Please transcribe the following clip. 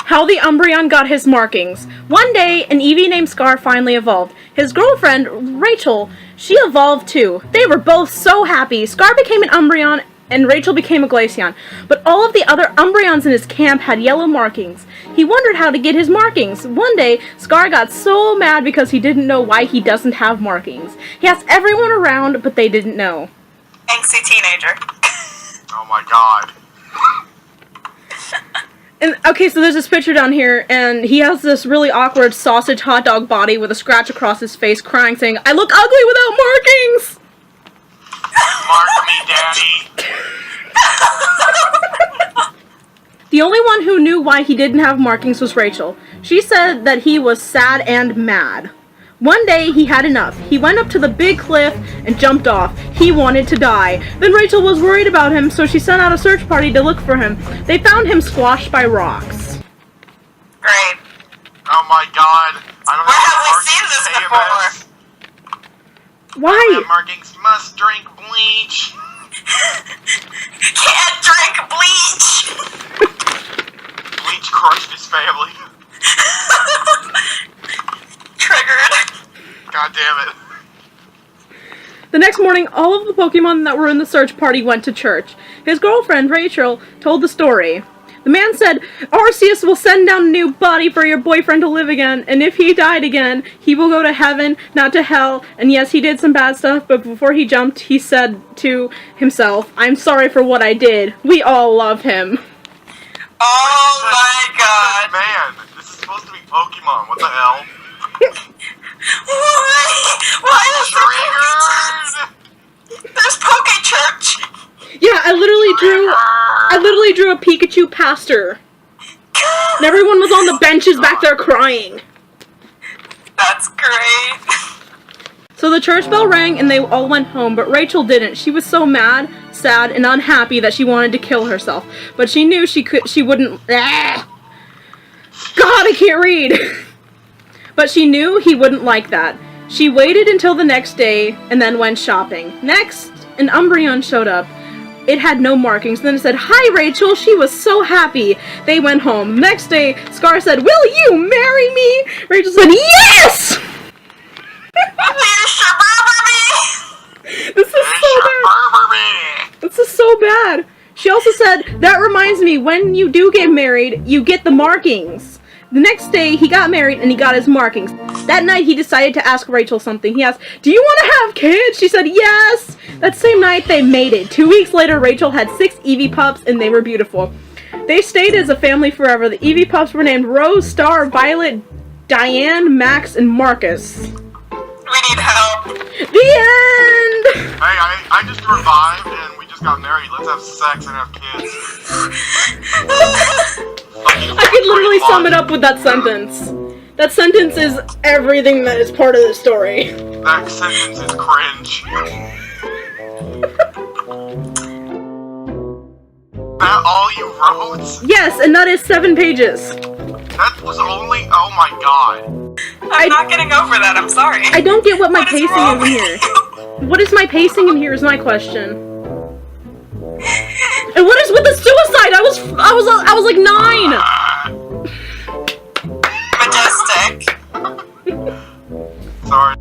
How the Umbreon got his markings. One day, an Eevee named Scar finally evolved. His girlfriend, Rachel, she evolved too. They were both so happy. Scar became an Umbreon, and Rachel became a Glaceon. But all of the other Umbreons in his camp had yellow markings. He wondered how to get his markings. One day, Scar got so mad because he didn't know why he doesn't have markings. He asked everyone around, but they didn't know. Angsty teenager. Oh my god. And okay, so there's this picture down here, and he has this really awkward sausage hot dog body with a scratch across his face, crying, saying, "I look ugly without markings!" Mark me, Daddy! The only one who knew why he didn't have markings was Rachel. She said that he was sad and mad. One day, he had enough. He went up to the big cliff and jumped off. He wanted to die. Then Rachel was worried about him, so she sent out a search party to look for him. They found him squashed by rocks. Great. Oh my god. I don't Where have we have seen this before? Why? Markings must drink bleach. Can't drink bleach! Bleach crushed his family. Triggered. God damn it. The next morning, all of the Pokemon that were in the search party went to church. His girlfriend, Rachel, told the story. The man said, "Arceus will send down a new body for your boyfriend to live again, and if he died again, he will go to heaven, not to hell, and yes, he did some bad stuff, but before he jumped, he said to himself, 'I'm sorry for what I did.' We all love him." Oh my god. Man, this is supposed to be Pokemon. What the hell? Why is there There's Poke Church! Yeah, I literally drew a Pikachu pastor. And everyone was on the benches back there crying. That's great. So the church bell rang and they all went home, but Rachel didn't. She was so mad, sad, and unhappy that she wanted to kill herself. But she knew she wouldn't. God, I can't read! But she knew he wouldn't like that. She waited until the next day and then went shopping. Next, an Umbreon showed up. It had no markings. Then it said, "Hi, Rachel." She was so happy. They went home. Next day, Scar said, "Will you marry me?" Rachel said, "Yes!" This is so bad. This is so bad. She also said, "That reminds me, when you do get married, you get the markings." The next day, he got married and he got his markings. That night, he decided to ask Rachel something. He asked, "Do you want to have kids?" She said, "Yes." That same night, they mated. 2 weeks later, Rachel had 6 Eevee pups and they were beautiful. They stayed as a family forever. The Eevee pups were named Rose, Star, Violet, Diane, Max, and Marcus. We need help. The end! Hey, I just revived and we just got married. Let's have sex and have kids. I could literally sum it up with that sentence. That sentence is everything that is part of the story. That sentence is cringe. That all you wrote? Yes, and that is 7 pages. That was only, oh my god. I'm not getting over that, I'm sorry. I don't get what my pacing wrong is in here. What is my pacing in here is my question. And what is with the suicide? I was like 9. Majestic. Sorry.